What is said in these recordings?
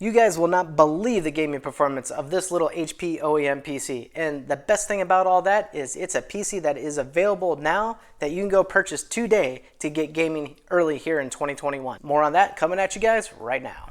You guys will not believe the gaming performance of this little HP OEM PC. And the best thing about all that is it's a PC that is available now that you can go purchase today to get gaming early here in 2021. More on that coming at you guys right now.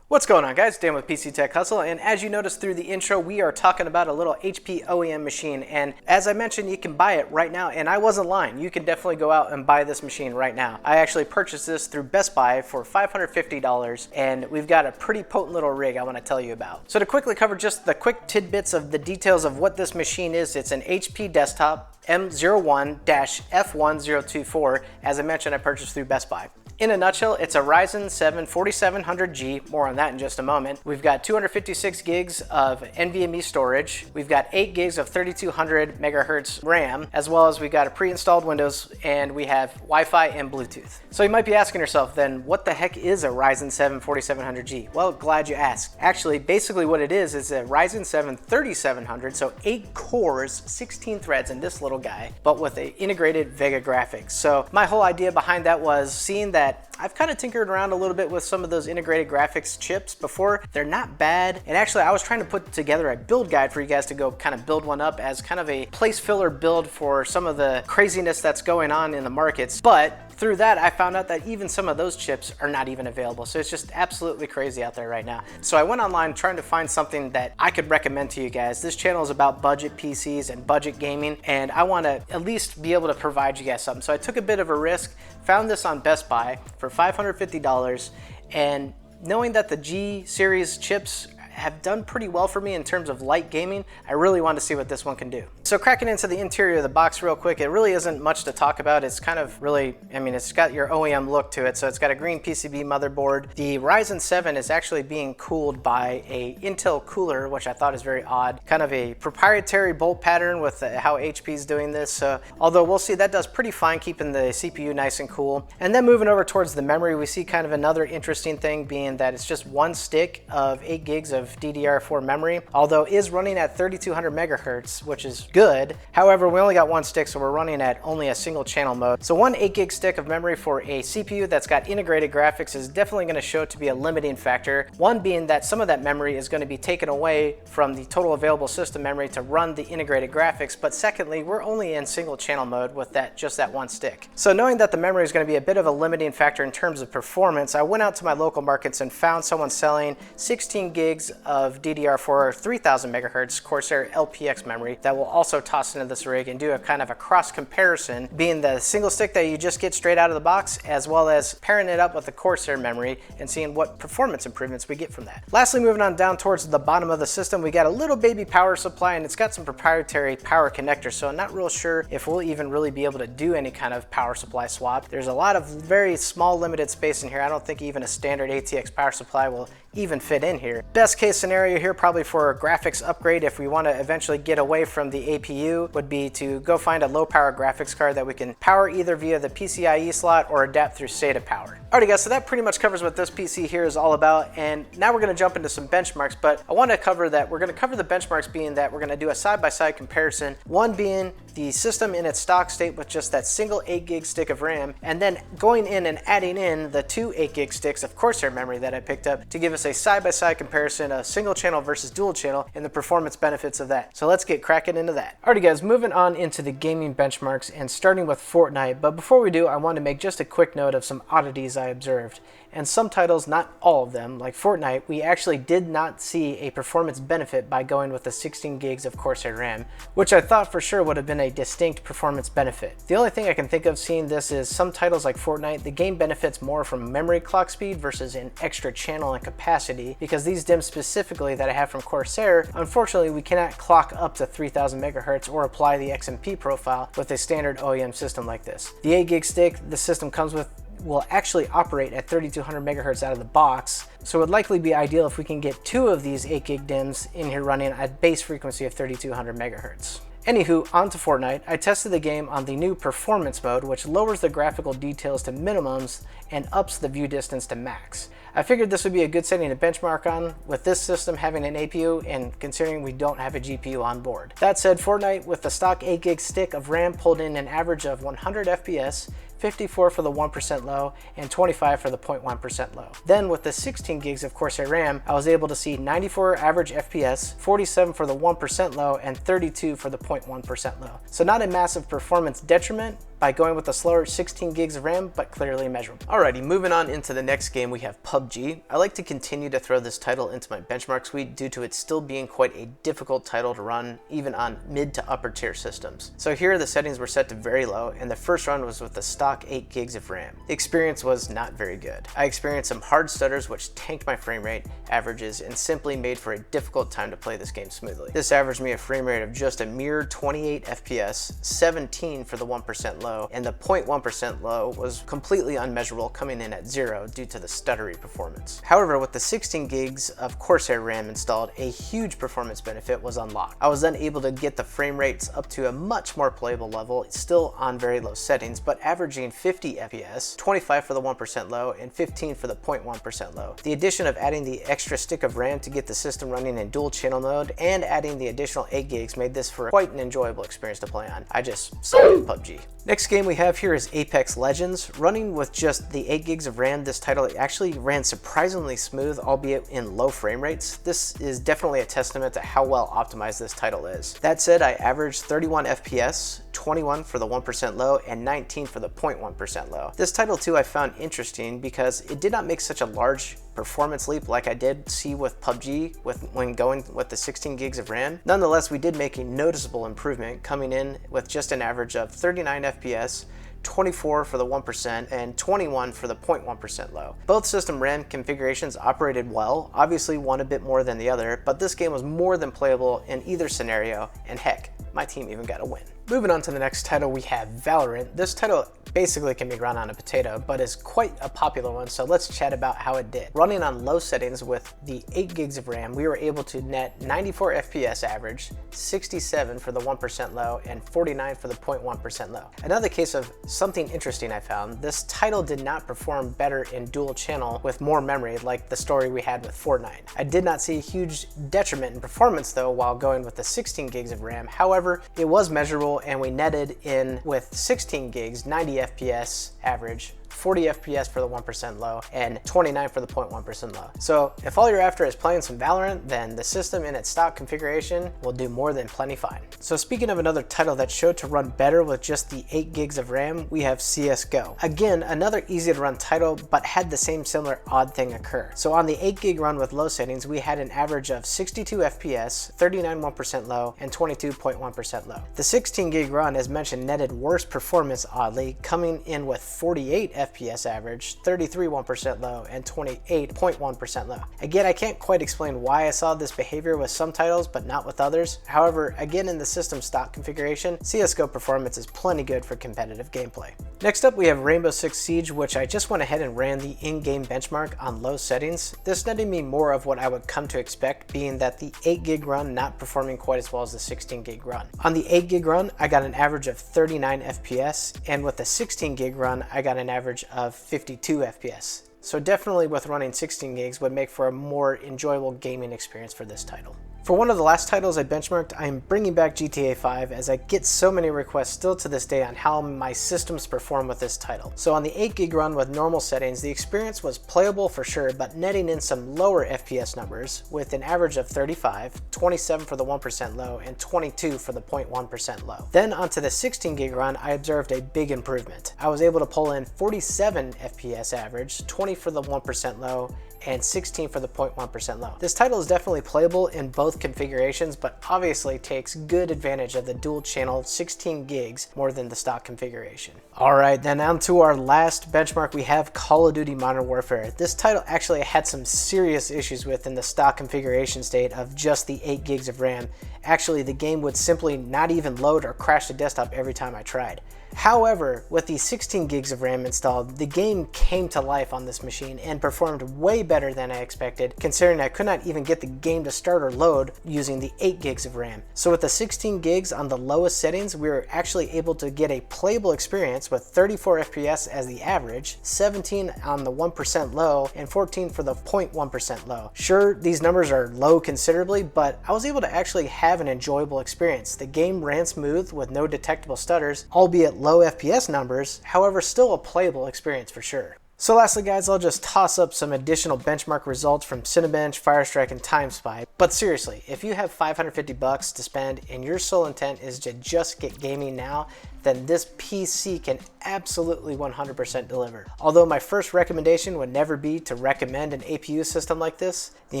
What's going on, guys? Dan with PC Tech Hustle, and as you noticed through the intro, we are talking about a little HP OEM machine, and as I mentioned, you can buy it right now, and I wasn't lying. You can definitely go out and buy this machine right now. I actually purchased this through Best Buy for $550, and we've got a pretty potent little rig I want to tell you about. So to quickly cover just the quick tidbits of the details of what this machine is, it's an HP desktop M01-F1024. As I mentioned, I purchased through Best Buy. In a nutshell, it's a Ryzen 7 4700G, more on that in just a moment. We've got 256 gigs of NVMe storage. We've got 8 gigs of 3200 megahertz RAM, as well as we've got a pre-installed Windows, and we have Wi-Fi and Bluetooth. So you might be asking yourself then, what the heck is a Ryzen 7 4700G? Well, glad you asked. Actually, basically what it is a Ryzen 7 3700, so 8 cores, 16 threads in this little guy, but with an integrated Vega graphics. So my whole idea behind that was seeing that I've kind of tinkered around a little bit with some of those integrated graphics chips before. They're not bad. And actually, I was trying to put together a build guide for you guys to go kind of build one up as kind of a place filler build for some of the craziness that's going on in the markets. But through that, I found out that even some of those chips are not even available. So it's just absolutely crazy out there right now. So I went online trying to find something that I could recommend to you guys. This channel is about budget PCs and budget gaming, and I want to at least be able to provide you guys something. So I took a bit of a risk, found this on Best Buy for $550, and knowing that the G series chips have done pretty well for me in terms of light gaming, I really wanted to see what this one can do. So cracking into the interior of the box real quick, it really isn't much to talk about. It's kind of really, I mean, it's got your OEM look to it. So it's got a green PCB motherboard. The Ryzen 7 is actually being cooled by a Intel cooler, which I thought is very odd. Kind of a proprietary bolt pattern with how HP is doing this. So although we'll see, that does pretty fine keeping the CPU nice and cool. And then moving over towards the memory, we see kind of another interesting thing being that it's just one stick of 8 gigs of DDR4 memory, although is running at 3200 megahertz, which is good. However, we only got one stick, so we're running at only a single channel mode. So one 8 gig stick of memory for a CPU that's got integrated graphics is definitely going to show to be a limiting factor. One being that some of that memory is going to be taken away from the total available system memory to run the integrated graphics, but secondly, we're only in single channel mode with just that one stick. So knowing that the memory is going to be a bit of a limiting factor in terms of performance, I went out to my local markets and found someone selling 16 gigs of DDR4 3000 megahertz Corsair LPX memory that will also toss into this rig and do a kind of a cross comparison, being the single stick that you just get straight out of the box, as well as pairing it up with the Corsair memory and seeing what performance improvements we get from that. Lastly, moving on down towards the bottom of the system, we got a little baby power supply, and it's got some proprietary power connectors, so I'm not real sure if we'll even really be able to do any kind of power supply swap. There's a lot of very small limited space in here. I don't think even a standard ATX power supply will even fit in here. Best case scenario here probably for a graphics upgrade, if we want to eventually get away from the APU, would be to go find a low power graphics card that we can power either via the PCIe slot or adapt through SATA power. Alrighty guys, so that pretty much covers what this PC here is all about, and now we're going to jump into some benchmarks, but I want to cover that. We're going to cover the benchmarks being that we're going to do a side-by-side comparison, one being the system in its stock state with just that single 8 gig stick of RAM, and then going in and adding in the 2 8 gig sticks of Corsair memory that I picked up to give us a side-by-side comparison of single channel versus dual channel and the performance benefits of that. So let's get cracking into that. Alrighty guys, moving on into the gaming benchmarks and starting with Fortnite, but before we do, I want to make just a quick note of some oddities I observed. And some titles, not all of them, like Fortnite, we actually did not see a performance benefit by going with the 16 gigs of Corsair RAM, which I thought for sure would have been a distinct performance benefit. The only thing I can think of seeing this is some titles like Fortnite, the game benefits more from memory clock speed versus an extra channel and capacity, because these DIMMs specifically that I have from Corsair, unfortunately we cannot clock up to 3000 megahertz or apply the XMP profile with a standard OEM system like this. The 8 gig stick the system comes with will actually operate at 3200 megahertz out of the box, so it would likely be ideal if we can get 2 of these 8 gig DIMMs in here running at base frequency of 3200 megahertz. Anywho, on to Fortnite. I tested the game on the new performance mode, which lowers the graphical details to minimums and ups the view distance to max. I figured this would be a good setting to benchmark on with this system having an APU and considering we don't have a GPU on board. That said, Fortnite with the stock 8 gig stick of RAM pulled in an average of 100 FPS, 54 for the 1% low, and 25 for the 0.1% low. Then with the 16 gigs of Corsair RAM, I was able to see 94 average FPS, 47 for the 1% low, and 32 for the 0.1% low. So not a massive performance detriment by going with the slower 16 gigs of RAM, but clearly measurable. Alrighty, moving on into the next game, we have PUBG. I like to continue to throw this title into my benchmark suite due to it still being quite a difficult title to run, even on mid to upper tier systems. So here the settings were set to very low, and the first run was with the stock 8 gigs of RAM. The experience was not very good. I experienced some hard stutters which tanked my frame rate averages and simply made for a difficult time to play this game smoothly. This averaged me a frame rate of just a mere 28 FPS, 17 for the 1% low, and the 0.1% low was completely unmeasurable, coming in at 0 due to the stuttery performance. However, with the 16 gigs of Corsair RAM installed, a huge performance benefit was unlocked. I was then able to get the frame rates up to a much more playable level, still on very low settings, but averaging 50 FPS, 25 for the 1% low, and 15 for the 0.1% low. The addition of adding the extra stick of RAM to get the system running in dual channel mode and adding the additional 8 gigs made this for quite an enjoyable experience to play on. I just suck at PUBG. Next game we have here is Apex Legends. Running with just the 8 gigs of RAM, this title actually ran surprisingly smooth, albeit in low frame rates. This is definitely a testament to how well optimized this title is. That said, I averaged 31 FPS, 21 for the 1% low, and 19 for the 0.1% low. This title too I found interesting because it did not make such a large performance leap like I did see with PUBG when going with the 16 gigs of RAM. Nonetheless, we did make a noticeable improvement, coming in with just an average of 39 FPS, 24 for the 1%, and 21 for the 0.1% low. Both system RAM configurations operated well, obviously one a bit more than the other, but this game was more than playable in either scenario, and heck, my team even got a win. Moving on to the next title, we have Valorant. This title basically can be run on a potato, but is quite a popular one, so let's chat about how it did. Running on low settings with the 8 gigs of RAM, we were able to net 94 FPS average, 67 for the 1% low, and 49 for the 0.1% low. Another case of something interesting I found, this title did not perform better in dual channel with more memory like the story we had with Fortnite. I did not see a huge detriment in performance though while going with the 16 gigs of RAM. However, it was measurable and we netted in with 16 gigs, 90 FPS average, 40 FPS for the 1% low, and 29 for the 0.1% low. So if all you're after is playing some Valorant, then the system in its stock configuration will do more than plenty fine. So speaking of another title that showed to run better with just the 8 gigs of RAM, we have CSGO. Again, another easy to run title, but had the same similar odd thing occur. So on the 8 gig run with low settings, we had an average of 62 FPS, 39 1% low, and 22.1% low. The 16 gig run, as mentioned, netted worse performance oddly, coming in with 48 FPS average, 33 1% low, and 28.1% low. Again, I can't quite explain why I saw this behavior with some titles but not with others. However, again in the system stock configuration, CSGO performance is plenty good for competitive gameplay. Next up we have Rainbow Six Siege, which I just went ahead and ran the in-game benchmark on low settings. This netted me more of what I would come to expect, being that the 8 gig run not performing quite as well as the 16 gig run. On the 8 gig run, I got an average of 39 FPS, and with the 16 gig run, I got an average of 52 FPS. So definitely with running 16 gigs would make for a more enjoyable gaming experience for this title. For one of the last titles I benchmarked, I am bringing back GTA 5 as I get so many requests still to this day on how my systems perform with this title. So on the 8 gig run with normal settings, the experience was playable for sure, but netting in some lower FPS numbers with an average of 35, 27 for the 1% low, and 22 for the 0.1% low. Then onto the 16 gig run, I observed a big improvement. I was able to pull in 47 FPS average, 20 for the 1% low, and 16 for the 0.1% low. This title is definitely playable in both configurations, but obviously takes good advantage of the dual channel 16 gigs more than the stock configuration. Alright, then on to our last benchmark, we have Call of Duty Modern Warfare. This title actually had some serious issues with in the stock configuration state of just the 8 gigs of RAM. Actually, the game would simply not even load or crash the desktop every time I tried. However, with the 16 gigs of RAM installed, the game came to life on this machine and performed way better than I expected, considering I could not even get the game to start or load mode using the 8 gigs of RAM. So with the 16 gigs on the lowest settings, we were actually able to get a playable experience with 34 FPS as the average, 17 on the 1% low, and 14 for the 0.1% low. Sure, these numbers are low considerably, but I was able to actually have an enjoyable experience. The game ran smooth with no detectable stutters, albeit low FPS numbers, however still a playable experience for sure. So lastly guys, I'll just toss up some additional benchmark results from Cinebench, Firestrike, and TimeSpy. But seriously, if you have $550 to spend and your sole intent is to just get gaming now, then this PC can absolutely 100% deliver. Although my first recommendation would never be to recommend an APU system like this, the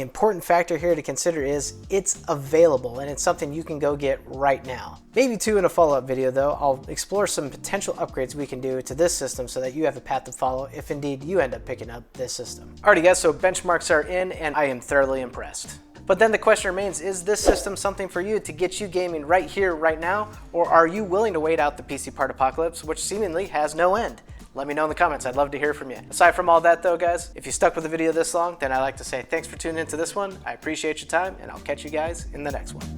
important factor here to consider is it's available and it's something you can go get right now. Maybe too in a follow-up video though, I'll explore some potential upgrades we can do to this system so that you have a path to follow if indeed you end up picking up this system. Alrighty guys, so benchmarks are in and I am thoroughly impressed. But then the question remains, is this system something for you to get you gaming right here, right now? Or are you willing to wait out the PC part apocalypse, which seemingly has no end? Let me know in the comments, I'd love to hear from you. Aside from all that though guys, if you stuck with the video this long, then I'd like to say thanks for tuning into this one. I appreciate your time and I'll catch you guys in the next one.